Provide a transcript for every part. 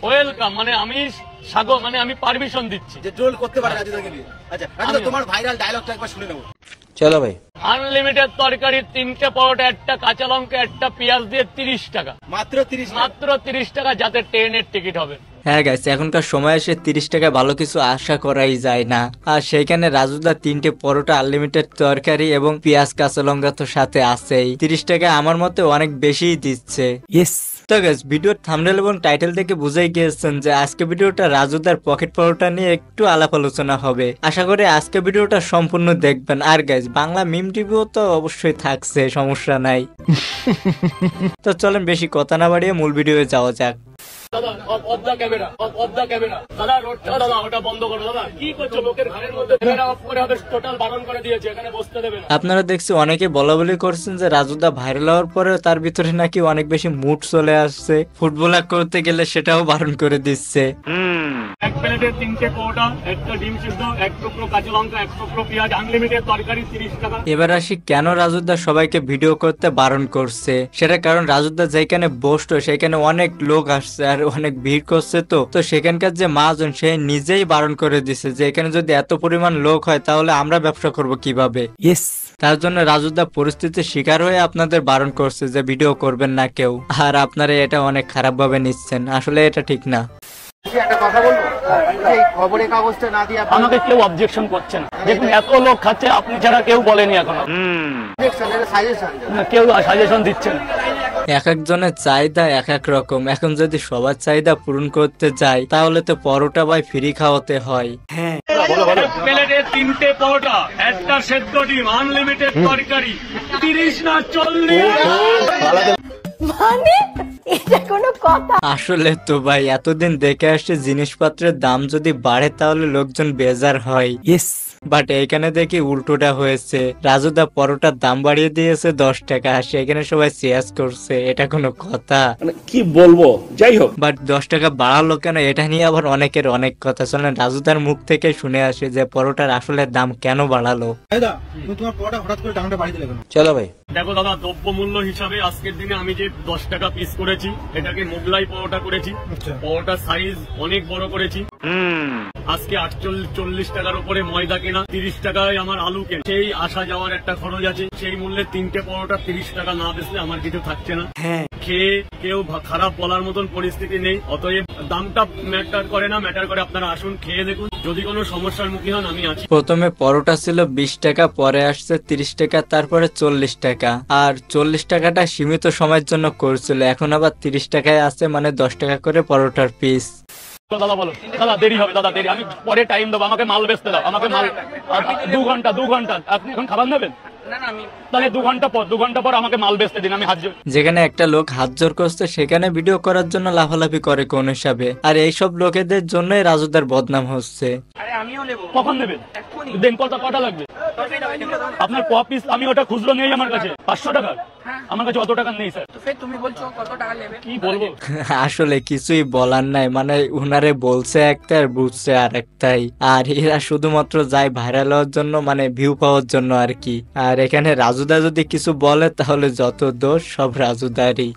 Welcome, মানে আমি মানে আমি পারমিশন দিচ্ছি যে ট্রোল করতে পারে রাজুদাকে নিয়ে। আচ্ছা রাজুদা, তোমার ভাইরাল ডায়লগটা একবার শুনে নেবো। চলো ভাই। আনলিমিটেড তরকারি, 3টে পরোটা, একটা কাঁচা লঙ্কা, একটা পেঁয়াজ দিয়ে 30 টাকা, মাত্র 30, মাত্র 30 টাকা, যাতে ট্রেনের টিকিট হবে। হ্যাঁ গাইস, এখনকার সময় এসে 30 টাকায় ভালো কিছু আশা করাই যায় না। আর সেইখানে রাজুদা 3টে পরোটা, আনলিমিটেড তরকারি এবং পেঁয়াজ কাঁচা লঙ্কা তো সাথে আছেই। 30 টাকায় আমার মতে অনেক বেশিই দিচ্ছে। ইয়েস। তো গাইস, ভিডিওর থাম্বনেল এবং টাইটেল থেকে বুঝেই গিয়েছেন যে আজকে ভিডিওটা রাজুদার পকেট পরোটা নিয়ে একটু আলাপ আলোচনা হবে। আশা করি আজকে ভিডিওটা সম্পূর্ণ দেখবেন। আর গাইস, বাংলা মিম টিভিও তো অবশ্যই থাকছে, সমস্যা নাই। তো চলেন বেশি কথা না বাড়িয়ে মূল ভিডিওতে যাওয়া যাক। দাদা off the camera, off the camera. দাদা রোডটা দাদা ওটা বন্ধ করো। দাদা কি করছো? লোকের ঘরের মধ্যে ক্যামেরা অফ করে হবে, টোটাল বারণ করে দিয়েছে, এখানে বসতে দেবে না। আপনারা দেখছি অনেকে বলা বলি করছেন যে রাজুদা ভাইরাল হওয়ার পরে তার ভিতরে নাকি অনেক বেশি মুড চলে আসছে, ফুটবল করতে গেলে সেটাও বারণ করে দিচ্ছে। এক প্লেটে 3টে পরোটা, একটা ডিম সিদ্ধ, এক টুকরো কাঁচা লঙ্কা, এক টুকরো পেঁয়াজ, আনলিমিটেড তরকারি, 30 টাকা। এবার আসি কেন রাজুদা সবাইকে ভিডিও করতে বারণ করছে। সেটা কারণ রাজুদা যেখানে বসতো সেখানে অনেক লোক আসছে আর অনেক ভিড় করছে, তো সেখানকার যে মহাজন সে নিজেই বারণ করে দিছে যে এখানে যদি এত পরিমাণ লোক হয় তাহলে আমরা ব্যবসা করব কিভাবে। তার জন্য রাজুদা পরিস্থিতির শিকার হয়ে আপনাদের বারণ করছে যে ভিডিও করবেন না কেউ। আর আপনারা এটা অনেক খারাপ ভাবে নিচ্ছেন, আসলে এটা ঠিক না। একটা কথা বলবো, এই খবরের কাগজটা না দিয়ে আমাকে কেউ অবজেকশন করছে না। দেখুন এত লোক খাচ্ছে, আপনি ছাড়া কেউ বলেনি এখনো। কেউ সাজেশন দিচ্ছে না। এক একজনের চাহিদা এক এক রকম। এখন যদি সবার চাহিদা পূরণ করতে যাই তাহলে তো পরোটা ভাই ফ্রি খাওয়াতে হয়। হ্যাঁ, প্লেটে 3টে পরোটা, একটা সেদ্ধ ডিম, আনলিমিটেড তরকারি, 30 না 40। মানে এটা কোনো কথা? আসলে তো ভাই এতদিন দেখে আসছে জিনিসপত্রের দাম যদি বাড়ে তাহলে লোকজন বেজার হয়। বাট এখানে দেখি উল্টোটা হয়েছে, রাজুদা পরোটার দাম বাড়িয়ে দিয়েছে 10 টাকা, সেখানে সবাই চেয়াজ করছে। এটা কোনো কথা? কি বলবো, যাই হোক। বাট 10 টাকা বাড়ালো কেন, এটা নিয়ে আবার অনেকের অনেক কথা। চলেন রাজুদার মুখ থেকে শুনে আসে যে পরোটার আসলে দাম কেন বাড়ালো। তোমার পরোটা হঠাৎ করে দামটা বাড়িয়ে দিলে কেন? চলো ভাই। দেখো দাদা, দ্রব্য মূল্য হিসাবে আজকের দিনে আমি যে 10 টাকা পিস করেছি, এটাকে মোগলাই পরোটা করেছি। পরোটার সাইজ অনেক বড় করেছি। আজকে 48-40 টাকার উপরে ময়দা কেনা, 30 টাকায় আমার আলু কেনা, সেই আসা যাওয়ার একটা খরচ আছে। সেই মূল্যে 3টে পরোটা 30 টাকা না বেচলে আমার কিছু থাকছে না। খেয়ে কেউ খারাপ বলার মতন পরিস্থিতি নেই। অতএব দামটা ম্যাটার করে না, ম্যাটার করে আপনারা আসুন, খেয়ে দেখুন। যদি কোনো সমস্যার মুখী হন আমি আছি। প্রথমে পরোটা ছিল 20 টাকা, পরে আসছে 30 টাকা, তারপরে 40 টাকা। আর 40 টাকাটা সীমিত সময়ের জন্য করছিল, এখন আবার 30 টাকায় আছে, মানে 10 টাকা করে পরোটার পিস। দাদা বলো, দাদা দেরি হবে, দাদা দেরি, আমি পরে টাইম দেবো, আমাকে মাল বেচতে দাও, আমাকে মাল 2 ঘন্টা। আপনি এখন খাবার নেবেন? তাহলে 2 ঘন্টা পর আমাকে মাল বেচতে দিন, আমি হাত জোর। যেখানে একটা লোক হাত জোর করছে সেখানে ভিডিও করার জন্য লাফালাফি করে কোন হিসাবে? আর এইসব লোকেদের জন্যই রাজুদার বদনাম হচ্ছে। কখন নেবেন? দিন কটা লাগবে আপনার পিস? আমি ওটা খুচরো নেই আমার কাছে, 500 টাকা। আমার কাছে অত টাকা নেই স্যার। তুমি বলছো কত টাকা নেবে? কি বলবো? আসলে কিছুই বলার নাই, মানে উনারে বলছে একটা আর বুঝছে আর একটাই। আর এরা শুধুমাত্র যায় ভাইরাল হওয়ার জন্য, মানে ভিউ পাওয়ার জন্য আর কি। আর এখানে রাজুদা যদি কিছু বলে তাহলে যত দোষ সব রাজুদারই।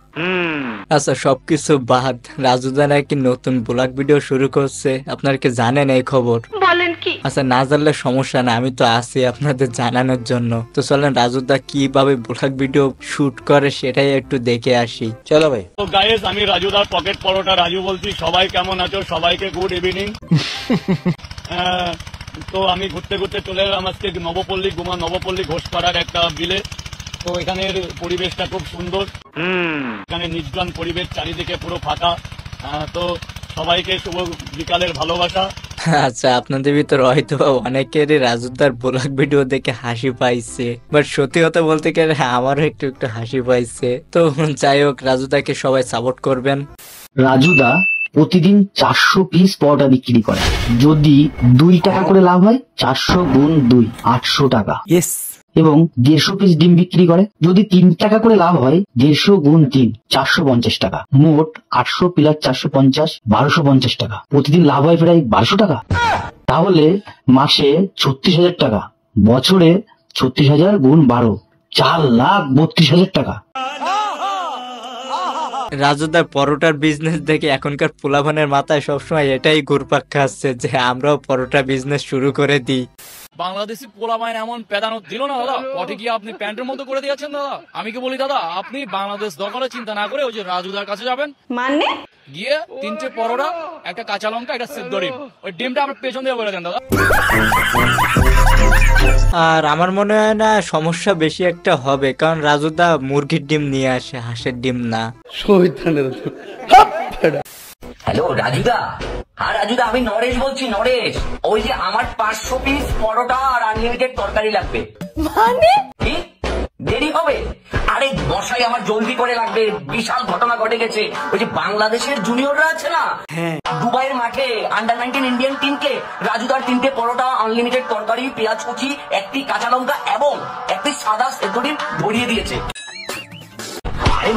আচ্ছা, সবকিছু বাদ, রাজুদা নাকি নতুন ব্লগ ভিডিও শুরু করছে। আপনারা কি জানেন এই খবর? বলেন কি? আচ্ছা, না জানলে সমস্যা না, আমি তো আছি আপনাদের জানানোর জন্য। তো চলেন রাজুদা কিভাবে ব্লগ ভিডিও শুট করে সেটাই একটু দেখে আসি। চলো ভাই। তো গাইস, আমি রাজুদার পকেট পরোটা রাজু বলছি। সবাই কেমন আছো? সবাইকে গুড ইভিনিং। তো আমি ঘুরতে ঘুরতে চলে এলাম আজকে নবপল্লী ঘোষপাড়ার একটা বিলে। তো এখানের পরিবেশটা খুব সুন্দর, এখানে নির্জন পরিবেশ, চারিদিকে পুরো ফাঁকা। তো সবাইকে শুভ বিকালের ভালোবাসা। আচ্ছা, আপনাদের ভিতর হয়তো অনেকেরই রাজুদার ব্লগ ভিডিও দেখে হাসি পাইছে, বাট সত্যি কথা বলতে গেলে আমারও একটু হাসি পাইছে। তো যাই হোক, রাজুদাকে সবাই সাপোর্ট করবেন। রাজুদা প্রতিদিন 400 পিস পরোটা বিক্রি করে। যদি 2 টাকা করে লাভ হয়, 400 গুণ 2 800 টাকা। এবং 150 পিস ডিম বিক্রি করে। যদি 3 টাকা করে লাভ হয়, 150 গুণ 3 450 টাকা। মোট 800 প্লাস 450 1250 টাকা। প্রতিদিন লাভ হয় প্রায় 1200 টাকা। তাহলে মাসে 36,000 টাকা, বছরে 36,000 গুণ 12 4,32,000 টাকা। রাজুদার পরোটার বিজনেস দেখে এখনকার পোলাপানের মাথায় সবসময় এটাই ঘুরপাক খাচ্ছে যে আমরাও পরোটা বিজনেস শুরু করে দিই। বাংলাদেশি পোলাপাইন এমন পেদানো দিল না দাদা, পটে গিয়ে আপনি প্যান্টের মতো করে দিয়েছেন দাদা। আমি কি বলি দাদা, আপনি বাংলাদেশ দখলের চিন্তা না করে ওই যে রাজুদার কাছে যাবেন, মানে গিয়ে 3টে পরোটা, একটা কাঁচা লঙ্কা, একটা সিদ্ধ ডিম, ওই ডিমটা আপনার পেছন দিয়ে বলে দেন দাদা। আর আমার মনে হয় না সমস্যা বেশি একটা হবে, কারণ রাজুদা মুরগির ডিম নিয়ে আসে, হাঁসের ডিম না। হ্যালো রাজুদা। হ্যাঁ রাজুদা, আমি নরেশ বলছি, নরেশ। ওই যে আমার 500 পিস পরোটা আর আনলিমিটেড তরকারি লাগবে। মানে কি দেরি হবে? আরে বসাই আমার জলদি করে লাগবে, বিশাল ঘটনা ঘটে গেছে। ওই যে বাংলাদেশের জুনিয়ররা আছে না, দুবাইয়ের মাঠে আন্ডার-19 ইন্ডিয়ান টিমকে রাজুদার 3টে পরোটা, আনলিমিটেড তরকারি, পেঁয়াজ কুচি, একটি কাঁচা লঙ্কা এবং একটি সাদা সেদ্ধ ডিম ধরিয়ে দিয়েছে। আরে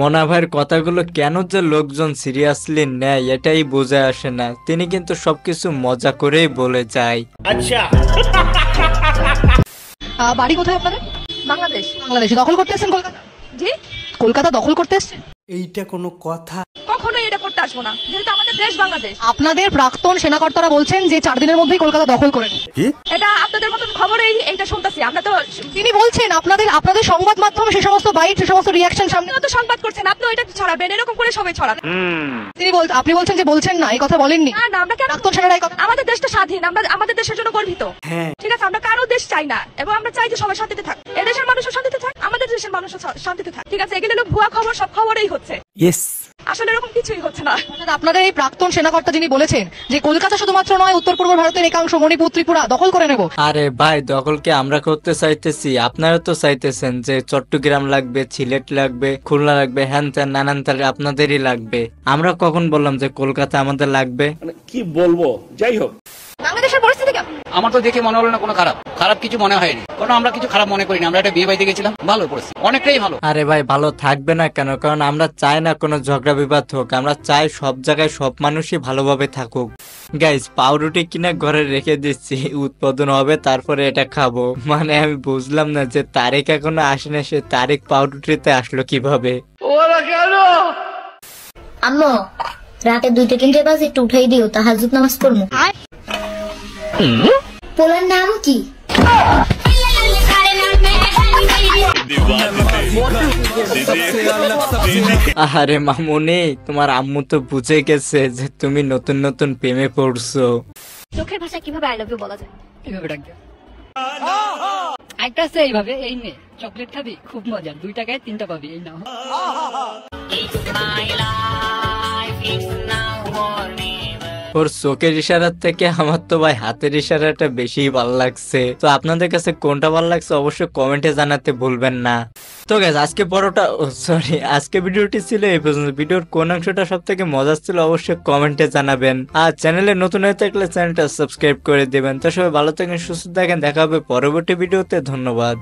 মনা ভাইয়ের কথাগুলো কেন যে লোকজন সিরিয়াসলি নেয় এটাই বোঝা আসে না। তিনি কিন্তু সবকিছু মজা করেই বলে যায়। বাড়ি কোথায় আপনাদের? বাংলাদেশ। বাংলাদেশ দখল করতে এসেছেন কলকাতা? জি, কলকাতা দখল করতে এসেছেন? এইটা কোনো কথা? কখনোই এটা করতে আসবো না, যেহেতু আমাদের দেশ বাংলাদেশ। আপনাদের প্রাক্তন সেনাকর্তারা বলছেন যে 4 দিনের মধ্যেই কলকাতা দখল করে নেবে। এটা আপনাদের মতন খবরেই এইটা শুনতাছি আমরা তো। তিনি বলছেন আপনাদের সংবাদ মাধ্যমে সে সমস্ত বাইট, সে সমস্ত রিয়াকশন সামনে তো সংবাদ করছেন, আপনি ওইটা ছড়াবেন, এরকম করে সবাই ছড়াবেন। আপনি বলছেন যে বলছেন না, এই কথা বলেননি। না, আমরা কেন? প্রাক্তন সেনারা এই কথা। আমাদের দেশটা স্বাধীন, আমরা আমাদের দেশের জন্য গর্বিত। ঠিক আছে, আমরা কারো দেশ চাই না, এবং আমরা চাই যে সবাই শান্তিতে থাক। এদেশের মানুষও শান্তিতে থাক, আমাদের দেশের মানুষও শান্তিতে থাক। ঠিক আছে, এগুলো হলো ভুয়া খবর, সব খবরেই হচ্ছে। আসলে এরকম কিছুই হচ্ছে না। আপনাদের এই প্রাক্তন সেনাকর্তা যিনি বলেছেন যে কলকাতা শুধুমাত্র নয়, উত্তর পূর্ব ভারতের একাংশ, মণিপুর, ত্রিপুরা দখল করে নেব। আরে ভাই, দখলকে আমরা করতে চাইতেছি, আপনারা তো চাইতেছেন যে চট্টগ্রাম লাগবে, সিলেট লাগবে, খুলনা লাগবে, হ্যান ত্যান নানান তালে আপনাদেরই লাগবে। আমরা কখন বললাম যে কলকাতা আমাদের লাগবে? মানে কি বলবো, যাই হোক। বাংলাদেশের পরিস্থিতি কেমন? আমার তো দেখে মনে হলো না কোনো খারাপ কিছু মনে হয়নি, কারণ আমরা কিছু খারাপ মনে করিনি। আমরা একটা বিয়ে বাড়িতে গেছিলাম, ভালো পরিস্থিতি, অনেকটাই ভালো। আরে ভাই, ভালো থাকবে না কেন? কারণ আমরা চাই না কোনো ঝগড়া বিবাদ হোক, আমরা চাই সব জায়গায় সব মানুষই ভালোভাবে থাকুক। গাইস, পাউরুটি কিনা ঘরে রেখে দিচ্ছি, উৎপাদন হবে তারপরে এটা খাবো। মানে আমি বুঝলাম না যে তারিখ এখনো আসে না, সে তারিখ পাউরুটিতে আসলো কিভাবে? আম্মু, রাতে 2-3 বাজে একটু উঠাই দিও, তাহাজ্জুদ নামাজ পড়বো। পোলার নাম কি? আরে মামুনি, তোমার আম্মু তো বুঝে গেছে যে তুমি নতুন নতুন প্রেমে পড়ছো। চোখের ভাষায় কিভাবে আই লাভ ইউ বলা যায়? এইভাবে ডাক দে। একটা আছে এইভাবে, এই নে চকলেট খাবি, খুব মজা, 2 টাকায় 3টা পাবি, এই নাও। ওর চোখের ইশারার থেকে আমার তো ভাই হাতের ইশারাটা বেশি ভালো লাগছে। তো আপনাদের কাছে কোনটা ভালো লাগছে অবশ্যই কমেন্টে জানাতে ভুলবেন না। তো গাইস, আজকে ভিডিওটি ছিল এই পর্যন্ত। ভিডিওর কোন অংশটা সব থেকে মজার ছিল অবশ্যই কমেন্টে জানাবেন। আর চ্যানেলে নতুন হয়ে থাকলে চ্যানেলটা সাবস্ক্রাইব করে দিবেন। তো সবাই ভালো থাকেন, সুস্থ থাকেন, দেখা হবে পরবর্তী ভিডিওতে। ধন্যবাদ।